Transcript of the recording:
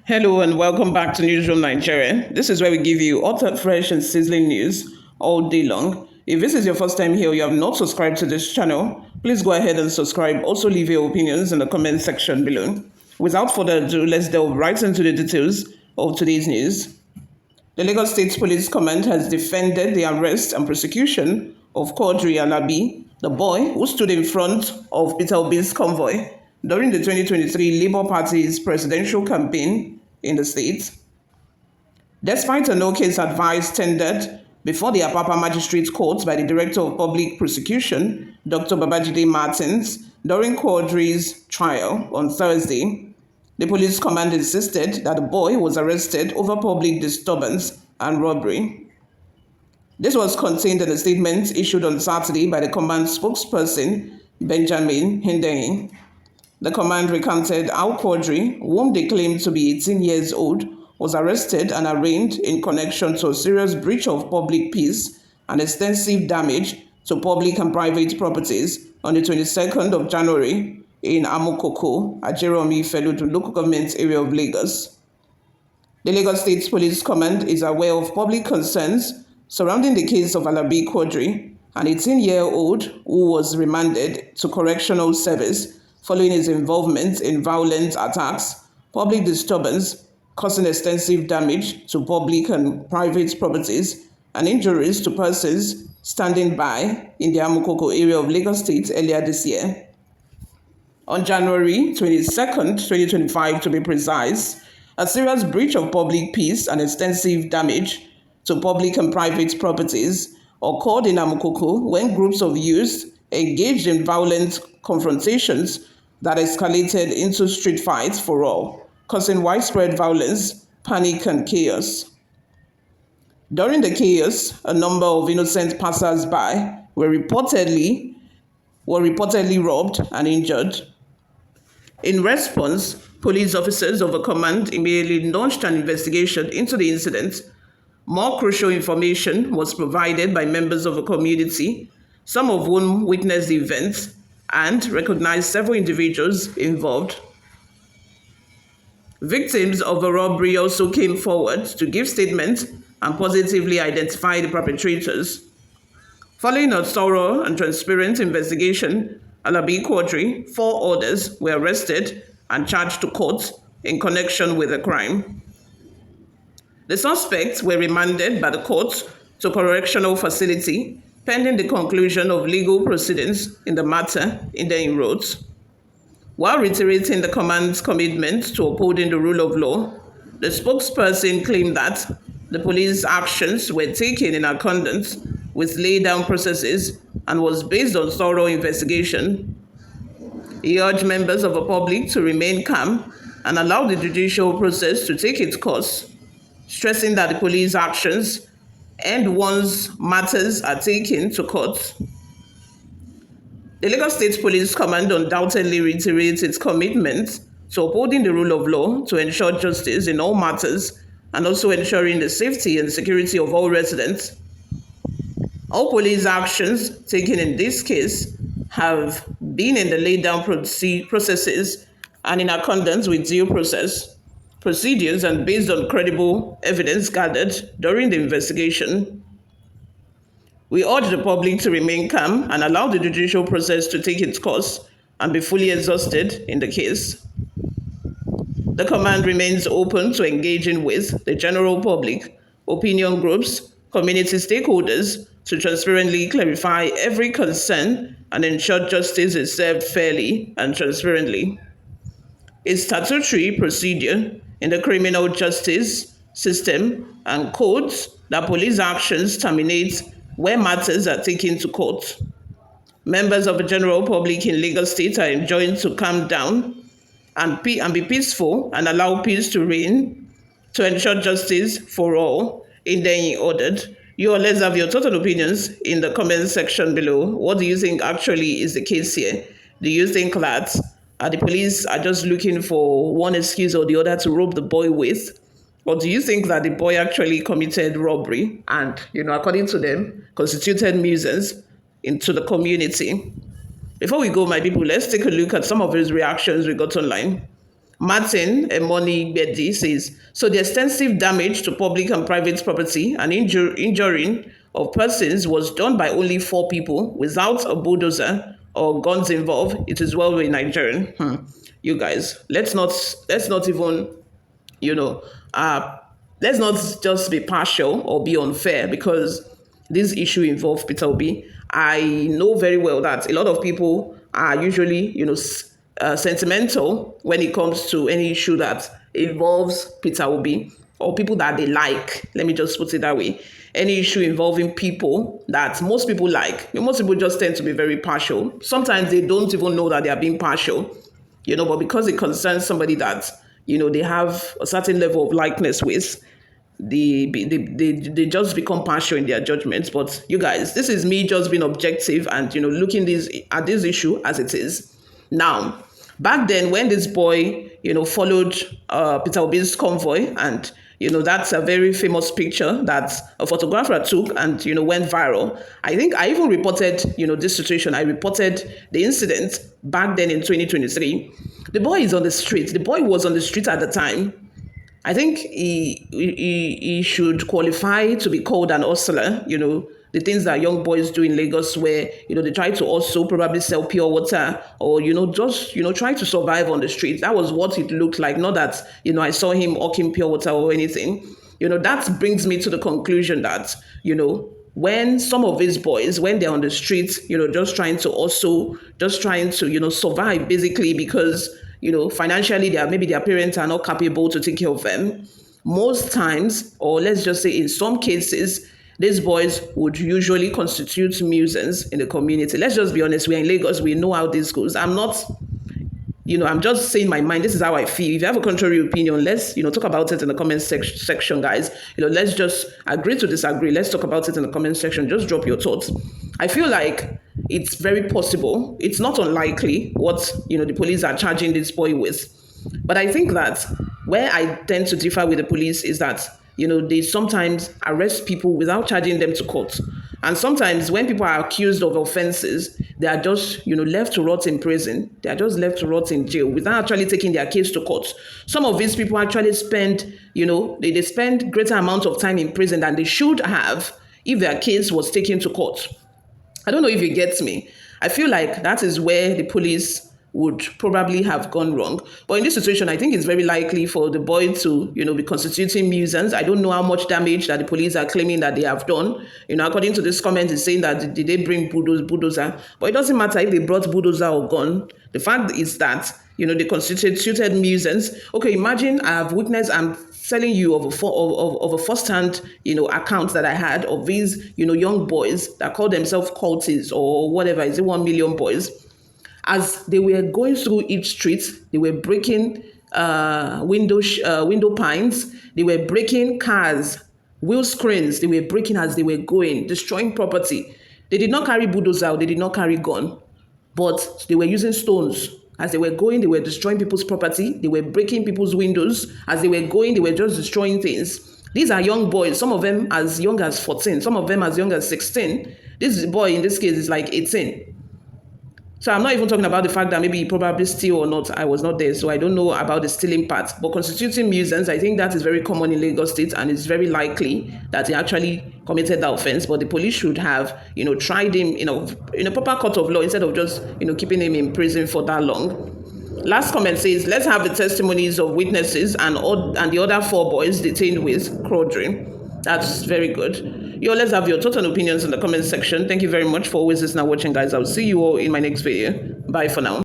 Hello and welcome back to Newsroom Nigeria. This is where we give you hot, fresh, and sizzling news all day long. If this is your first time here, or you have not subscribed to this channel, please go ahead and subscribe. Also, leave your opinions in the comment section below. Without further ado, let's delve right into the details of today's news. The Lagos State Police Command has defended the arrest and prosecution of Quadri ALABI, the boy who stood in front of Peter Obi's convoy during the 2023 Labour Party's presidential campaign in the state. Despite a no-case advice tendered before the Apapa Magistrate Court by the Director of Public Prosecution, Dr. Babajide Martins, during Quadri's trial on Thursday, the police command insisted that the boy was arrested over public disturbance and robbery. This was contained in a statement issued on Saturday by the command spokesperson, Benjamin Hundeyin. The command recounted how Quadri, whom they claimed to be 18 years old, was arrested and arraigned in connection to a serious breach of public peace and extensive damage to public and private properties on the 22nd of January in Amukoko, Ajeromi Feludu local government area of Lagos. The Lagos State Police Command is aware of public concerns surrounding the case of ALABI Quadri, an 18-year-old who was remanded to correctional service following his involvement in violent attacks, public disturbance, causing extensive damage to public and private properties, and injuries to persons standing by in the Amukoko area of Lagos State earlier this year. On January 22nd, 2025 to be precise, a serious breach of public peace and extensive damage to public and private properties occurred in Amukoko when groups of youths engaged in violent confrontations that escalated into street fights for all, causing widespread violence, panic, and chaos. During the chaos, a number of innocent passers-by were reportedly robbed and injured. In response, police officers of a command immediately launched an investigation into the incident. More crucial information was provided by members of a community, some of whom witnessed the event and recognized several individuals involved. Victims of a robbery also came forward to give statements and positively identify the perpetrators. Following a thorough and transparent investigation, ALABI Quadri, 4 others were arrested and charged to court in connection with the crime. The suspects were remanded by the court to a correctional facility pending the conclusion of legal proceedings in the matter, Hundeyin wrote. While reiterating the command's commitment to upholding the rule of law, the spokesperson claimed that the police actions were taken in accordance with laid-down processes and was based on thorough investigation. He urged members of the public to remain calm and allow the judicial process to take its course, stressing that the police actions and once matters are taken to court. The Lagos State Police Command undoubtedly reiterates its commitment to upholding the rule of law to ensure justice in all matters and also ensuring the safety and security of all residents. All police actions taken in this case have been in the laid-down processes and in accordance with due procedures and based on credible evidence gathered during the investigation. We urge the public to remain calm and allow the judicial process to take its course and be fully exhausted in the case. The command remains open to engaging with the general public, opinion groups, community stakeholders to transparently clarify every concern and ensure justice is served fairly and transparently. It's statutory procedure in the criminal justice system and codes that police actions terminate where matters are taken to court. Members of the general public in Lagos State are enjoined to calm down and be peaceful and allow peace to reign to ensure justice for all, Hundeyin ordered. Let's have your thoughts and opinions in the comment section below. What do you think actually is the case here? Do you think that the police are just looking for one excuse or the other to rob the boy with? Or do you think that the boy actually committed robbery and, according to them, constituted nuisance into the community? Before we go, my people, let's take a look at some of his reactions we got online. Martin Emoni Bedi says, so the extensive damage to public and private property and injuring of persons was done by only 4 people without a bulldozer or guns involved. It is well with Nigerian. You guys, let's not even, you know, uh, let's not just be partial or be unfair because this issue involved Peter Obi. I know very well that a lot of people are usually, sentimental when it comes to any issue that involves Peter Obi or people that they like. Let me just put it that way. Any issue involving people that most people like. Most people just tend to be very partial. Sometimes they don't even know that they are being partial, but because it concerns somebody that, they have a certain level of likeness with, they just become partial in their judgments. But you guys, this is me just being objective and, looking at this issue as it is. Now, back then when this boy, followed Peter Obi's convoy, and that's a very famous picture that a photographer took and, went viral. I think I even reported, this situation. I reported the incident back then in 2023. The boy is on the street. The boy was on the street at the time. I think he should qualify to be called an hustler, the things that young boys do in Lagos where, they try to also probably sell pure water or, just, try to survive on the street. That was what it looked like. Not that, I saw him hawking pure water or anything. That brings me to the conclusion that, when some of these boys, when they're on the streets, just trying to survive basically because, financially, maybe their parents are not capable to take care of them. Most times, or let's just say in some cases, these boys would usually constitute nuisance in the community. Let's just be honest. We're in Lagos. We know how this goes. I'm just saying my mind. This is how I feel. If you have a contrary opinion, let's, talk about it in the comment section, guys. Let's just agree to disagree. Let's talk about it in the comment section. Just drop your thoughts. I feel like it's very possible. It's not unlikely what, the police are charging this boy with. But I think that where I tend to differ with the police is that, they sometimes arrest people without charging them to court. And sometimes when people are accused of offenses, they are just, left to rot in prison. They are just left to rot in jail without actually taking their case to court. Some of these people actually spend, they spend greater amount of time in prison than they should have if their case was taken to court. I don't know if you get me. I feel like that is where the police would probably have gone wrong. But in this situation, I think it's very likely for the boy to, be constituting nuisance. I don't know how much damage that the police are claiming that they have done. According to this comment, it's saying that did they bring bulldozer? But it doesn't matter if they brought bulldozer or gun. The fact is that, they constituted nuisance. Okay, imagine I'm telling you of a first-hand, account that I had of these, young boys that call themselves cultists or whatever. Is it 1 million boys? As they were going through each street, they were breaking window pines, they were breaking cars, wheel screens, they were breaking as they were going, destroying property. They did not carry bulldozer, they did not carry gun, but they were using stones. As they were going, they were destroying people's property, they were breaking people's windows. As they were going, they were just destroying things. These are young boys, some of them as young as 14, some of them as young as 16. This boy in this case is like 18. So I'm not even talking about the fact that maybe he probably steal or not. I was not there, so I don't know about the stealing part. But constituting nuisance, I think that is very common in Lagos State, and it's very likely that he actually committed that offense. But the police should have, tried him, in a proper court of law instead of just, keeping him in prison for that long. Last comment says, let's have the testimonies of witnesses and the other 4 boys detained with Quadri. That's very good. Let's have your thoughts and opinions in the comment section. Thank you very much for always listening and watching, guys. I'll see you all in my next video. Bye for now.